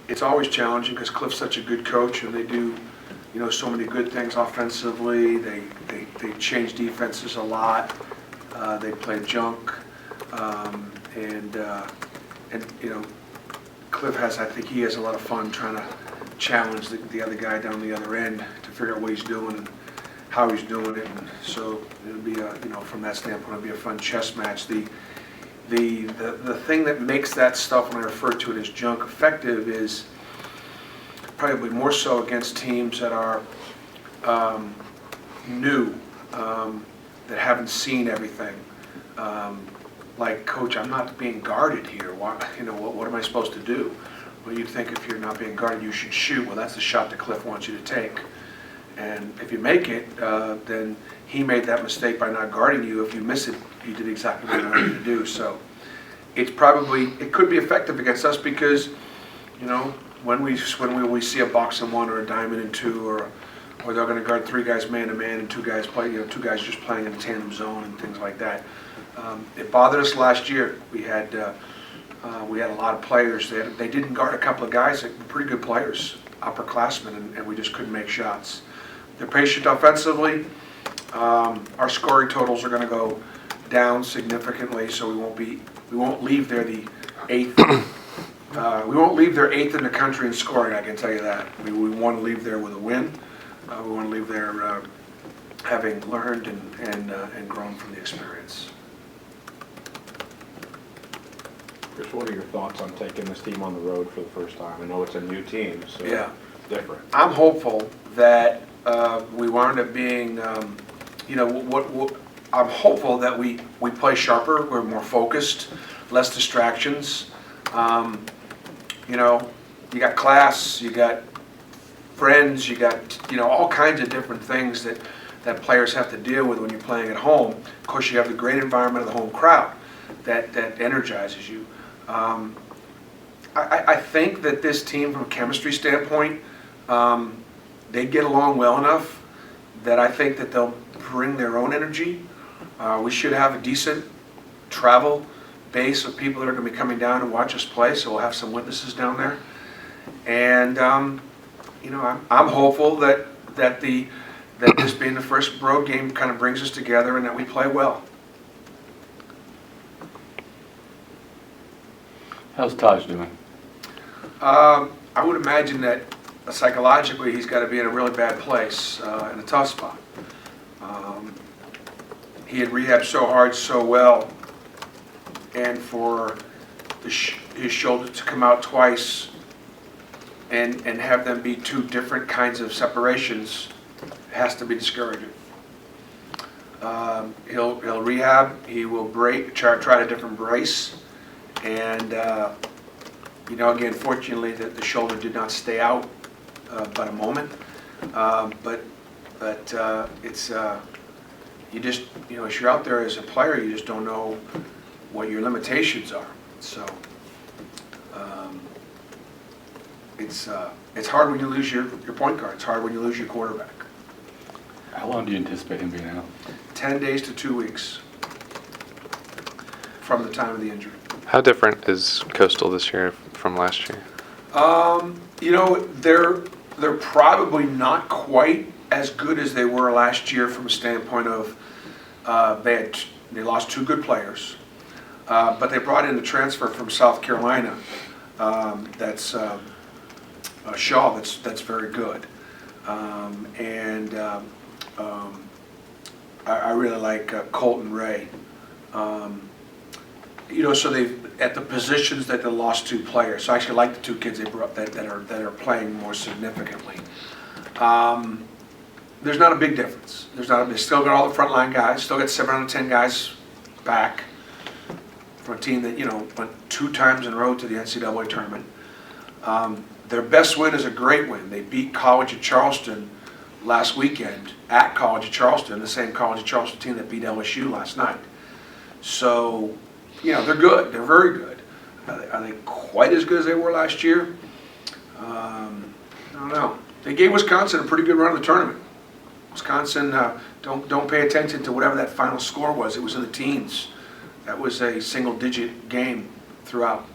it's always challenging because Cliff's such a good coach, and they do, so many good things offensively. They change defenses a lot. They play junk, and Cliff I think he has a lot of fun trying to challenge the other guy down the other end to figure out what he's doing and how he's doing it. And so it'll be from that standpoint, it'll be a fun chess match. The thing that makes that stuff, when I refer to it as junk, effective is probably more so against teams that are new, that haven't seen everything. Like, coach, I'm not being guarded here. What am I supposed to do? Well, you'd think if you're not being guarded, you should shoot. Well, that's the shot that Cliff wants you to take. And if you make it, then he made that mistake by not guarding you. If you miss it, you did exactly what he wanted you to do. So it could be effective against us because, when we see a box and one or a diamond and two, or they're going to guard three guys man to man and two guys just playing in a tandem zone and things like that. It bothered us last year. We had a lot of players. They didn't guard a couple of guys that were pretty good players, upperclassmen, and we just couldn't make shots. They're patient offensively. Our scoring totals are going to go down significantly, so we won't leave there the eighth. We won't leave there eighth in the country in scoring. I can tell you that. We want to leave there with a win. We want to leave there having learned and grown from the experience. Chris, what are your thoughts on taking this team on the road for the first time? I know it's a new team, so yeah, different. I'm hopeful that we wound up being, I'm hopeful that we play sharper, we're more focused, less distractions. You got class, you got friends, you got all kinds of different things that players have to deal with when you're playing at home. Of course, you have the great environment of the home crowd that energizes you. I think that this team, from a chemistry standpoint, they get along well enough that I think that they'll bring their own energy. We should have a decent travel base of people that are going to be coming down and watch us play, so we'll have some witnesses down there. And I'm hopeful that this being the first road game kind of brings us together and that we play well. How's Taj doing? I would imagine that psychologically he's got to be in a really bad place, in a tough spot. He had rehabbed so hard, so well, and for his shoulder to come out twice and have them be two different kinds of separations has to be discouraging. He'll rehab. He will try a different brace. And, again, fortunately, the shoulder did not stay out but a moment. But it's, you just, as you're out there as a player, you just don't know what your limitations are. So it's hard when you lose your point guard. It's hard when you lose your quarterback. How long do you anticipate him being out? 10 days to 2 weeks from the time of the injury. How different is Coastal this year from last year? They're probably not quite as good as they were last year from a standpoint of they lost two good players, but they brought in a transfer from South Carolina. That's Shaw. That's very good, and I really like Colton Ray. So they've at the positions that they lost two players. So I actually like the two kids they brought that are playing more significantly. There's not a big difference. They still got all the frontline guys. Still got 7 out of 10 guys back from a team that went 2 times in a row to the NCAA tournament. Their best win is a great win. They beat College of Charleston last weekend at College of Charleston, the same College of Charleston team that beat LSU last night. So. They're good. They're very good. Are they quite as good as they were last year? I don't know. They gave Wisconsin a pretty good run of the tournament. Wisconsin, don't pay attention to whatever that final score was. It was in the teens. That was a single-digit game throughout.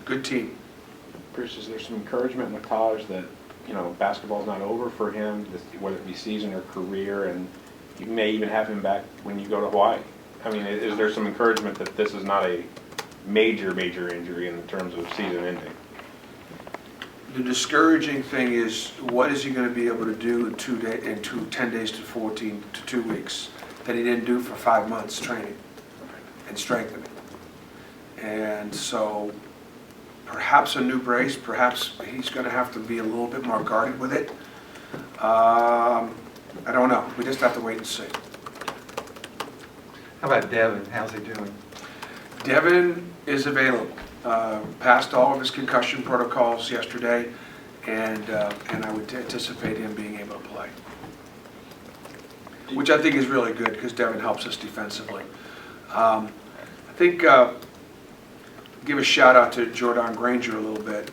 Good team. Bruce, is there some encouragement with Taj that, you know, basketball's not over for him, whether it be season or career, and you may even have him back when you go to Hawaii? I mean, is there some encouragement that this is not a major injury in terms of season ending? The discouraging thing is, what is he going to be able to do in 10 days to 14 to 2 weeks that he didn't do for 5 months training and strengthening? And so perhaps a new brace, perhaps he's going to have to be a little bit more guarded with it. I don't know. We just have to wait and see. How about Devin? How's he doing? Devin is available. Passed all of his concussion protocols yesterday, and I would anticipate him being able to play, which I think is really good because Devin helps us defensively. I think give a shout out to Jordan Granger a little bit.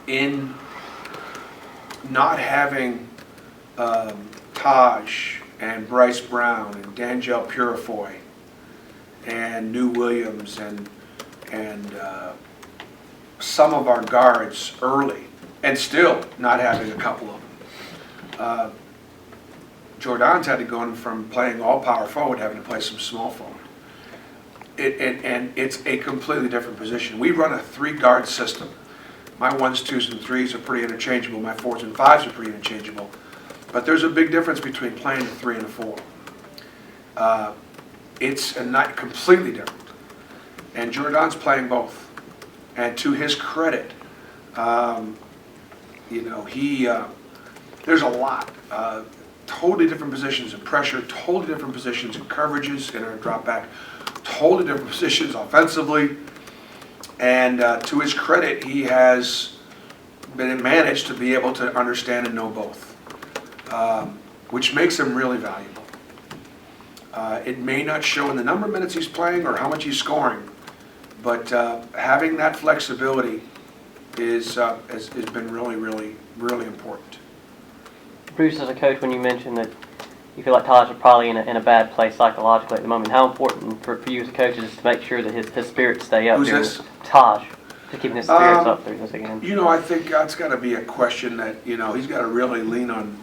In not having Taj and Bryce Brown and D'Angelo Purifoy and New Williams and some of our guards early, and still not having a couple of them. Jordan's had to go in from playing all power forward, having to play some small forward. And it's a completely different position. We run a 3-guard system. My 1s, 2s, and 3s are pretty interchangeable. My 4s and 5s are pretty interchangeable. But there's a big difference between playing a 3 and a 4. It's not completely different. And Jordan's playing both. And to his credit, you know, there's a lot. Totally different positions in pressure, totally different positions in coverages in our drop back, totally different positions offensively. And to his credit, he has managed to be able to understand and know both, which makes him really valuable. It may not show in the number of minutes he's playing or how much he's scoring, but having that flexibility has been really important. Bruce, as a coach, when you mentioned that you feel like Taj is probably in a bad place psychologically at the moment, how important for you as a coach is to make sure that his spirits stay up? Who's this? Taj, to keeping his spirits up through this again. You know, I think that's got to be a question that, you know, he's got to really lean on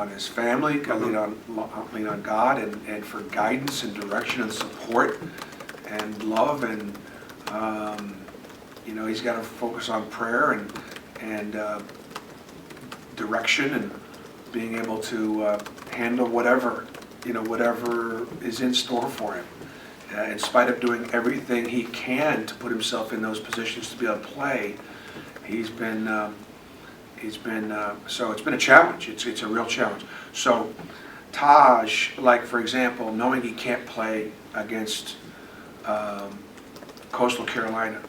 his family, got to lean on God and for guidance and direction and support and love, and you know, he's got to focus on prayer and direction and being able to handle whatever is in store for him. In spite of doing everything he can to put himself in those positions to be able to play, so it's been a challenge. It's a real challenge. So Taj, like for example, knowing he can't play against Coastal Carolina,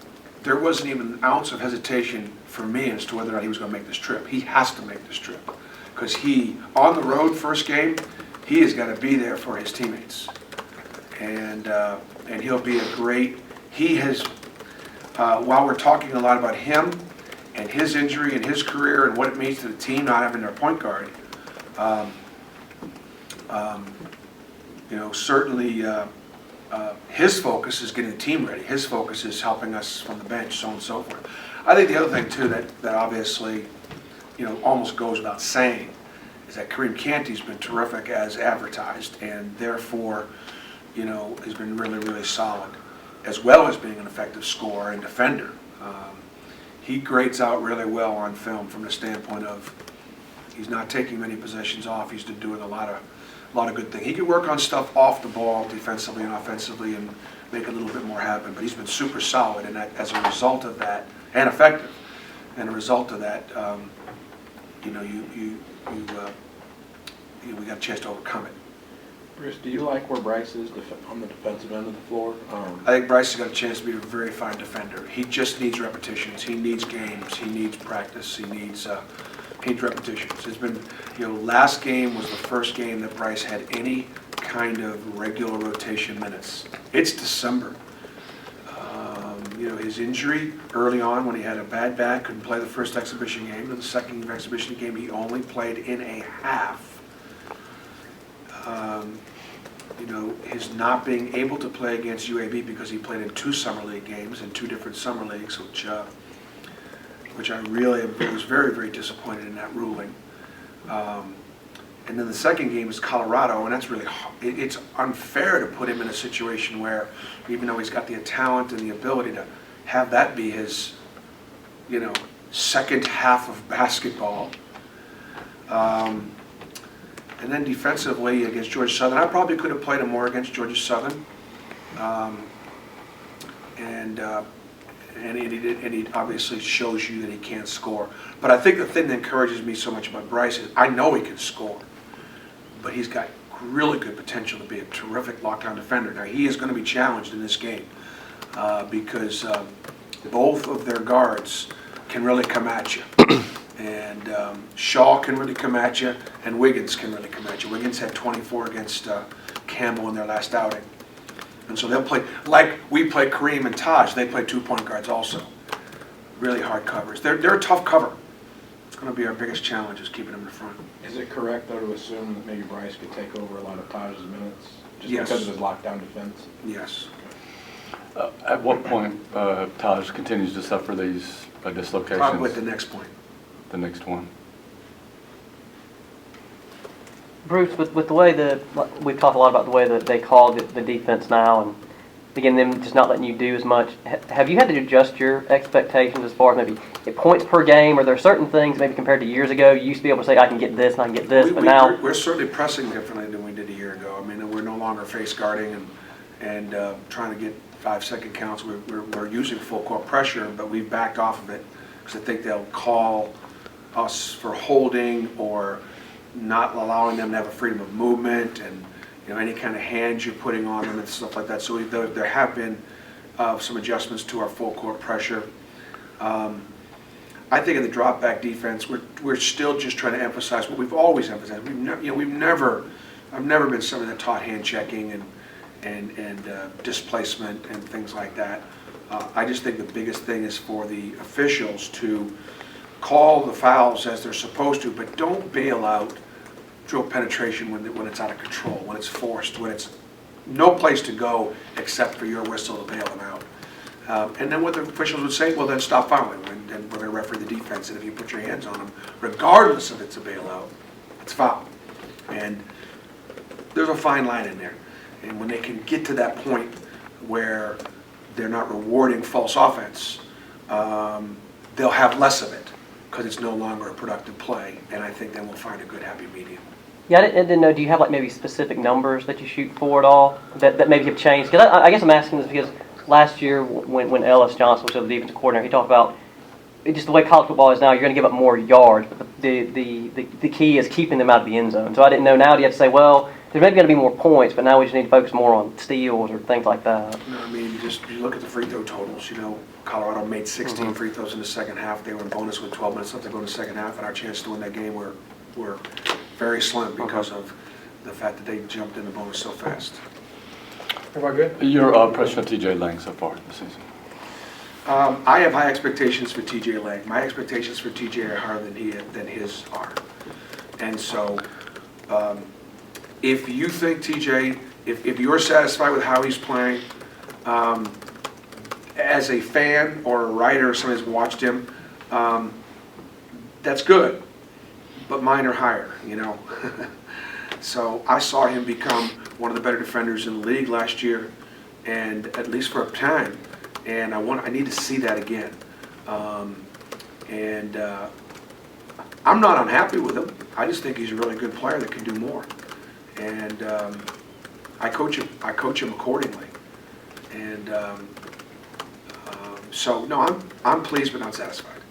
there wasn't even an ounce of hesitation for me as to whether or not he was going to make this trip. He has to make this trip because on the road first game, he has got to be there for his teammates, and he'll be a great. He has, while we're talking a lot about him and his injury and his career and what it means to the team not having their point guard, you know, certainly his focus is getting the team ready. His focus is helping us from the bench, so on and so forth. I think the other thing too that obviously, you know, almost goes without saying is that Kareem Canty's been terrific as advertised, and therefore, you know, has been really solid, as well as being an effective scorer and defender. He grades out really well on film from the standpoint of he's not taking many possessions off. He's been doing a lot of good things. He can work on stuff off the ball defensively and offensively and make a little bit more happen, but he's been super solid, and as a result of that, and effective, and a result of that, you know, we got a chance to overcome it. Bruce, do you like where Bryce is on the defensive end of the floor? I think Bryce has got a chance to be a very fine defender. He just needs repetitions. He needs games. He needs practice. He needs repetitions. It's been, you know, last game was the first game that Bryce had any kind of regular rotation minutes. It's December. You know, his injury early on when he had a bad back, couldn't play the first exhibition game. In the second exhibition game, he only played in a half. his not being able to play against UAB because he played in 2 summer league games in 2 different summer leagues, which I really was very, very disappointed in that ruling. And then the second game is Colorado, and that's really it's unfair to put him in a situation where, even though he's got the talent and the ability to have that be his, second half of basketball. And then defensively against Georgia Southern, I probably could have played him more against Georgia Southern. And he obviously shows you that he can't score. But I think the thing that encourages me so much about Bryce is I know he can score, but he's got really good potential to be a terrific lockdown defender. Now, he is going to be challenged in this game because both of their guards can really come at you. And Shaw can really come at you, and Wiggins can really come at you. Wiggins had 24 against Campbell in their last outing. And so they'll play, like we play Kareem and Taj, they play 2 point guards also. Really hard covers. They're a tough cover. It's going to be our biggest challenge is keeping them in the front. Is it correct, though, to assume that maybe Bryce could take over a lot of Taj's minutes just Yes. because of his lockdown defense? Yes. At what point Taj continues to suffer these dislocations? Probably at the next point. The next one. Bruce, with the way we've talked a lot about the way that they call the defense now, and again, them just not letting you do as much. Have you had to adjust your expectations as far as maybe points per game? Are there certain things maybe compared to years ago you used to be able to say I can get this and I can get this, but now we're certainly pressing differently than we did a year ago. I mean, we're no longer face guarding and trying to get 5-second counts. We're using full court pressure, but we've backed off of it because I think they'll call us for holding or not allowing them to have a freedom of movement and any kind of hands you're putting on them and stuff like that. So there have been some adjustments to our full court pressure. I think in the drop back defense, we're still just trying to emphasize what we've always emphasized. I've never been someone that taught hand checking and displacement and things like that. I just think the biggest thing is for the officials to call the fouls as they're supposed to, but don't bail out drill penetration when it's out of control, when it's forced, when it's no place to go except for your whistle to bail them out. And then what the officials would say, well, then stop fouling, and we're going to referee the defense, and if you put your hands on them, regardless if it's a bailout, it's foul. And there's a fine line in there. And when they can get to that point where they're not rewarding false offense, they'll have less of it because it's no longer a productive play, and I think then we'll find a good happy medium. Yeah, I didn't know, do you have like maybe specific numbers that you shoot for at all that maybe have changed? Because I guess I'm asking this because last year when Ellis Johnson was the defensive coordinator, he talked about just the way college football is now, you're going to give up more yards, but the key is keeping them out of the end zone. So I didn't know, now do you have to say, well, there's maybe going to be more points, but now we just need to focus more on steals or things like that? No, I mean, you look at the free throw totals. Colorado made 16 free throws in the second half. They were in bonus with 12 minutes left to go in the second half, and our chances to win that game were very slim because of the fact that they jumped in the bonus so fast. Am I good? Your impression of TJ Lang so far this season? I have high expectations for TJ Lang. My expectations for TJ are higher than his are. And so if you think TJ, if you're satisfied with how he's playing, as a fan or a writer or somebody who's watched him, that's good. But mine are higher, So I saw him become one of the better defenders in the league last year, and at least for a time. And I need to see that again. I'm not unhappy with him. I just think he's a really good player that can do more. And I coach him accordingly. And so no, I'm pleased but not satisfied.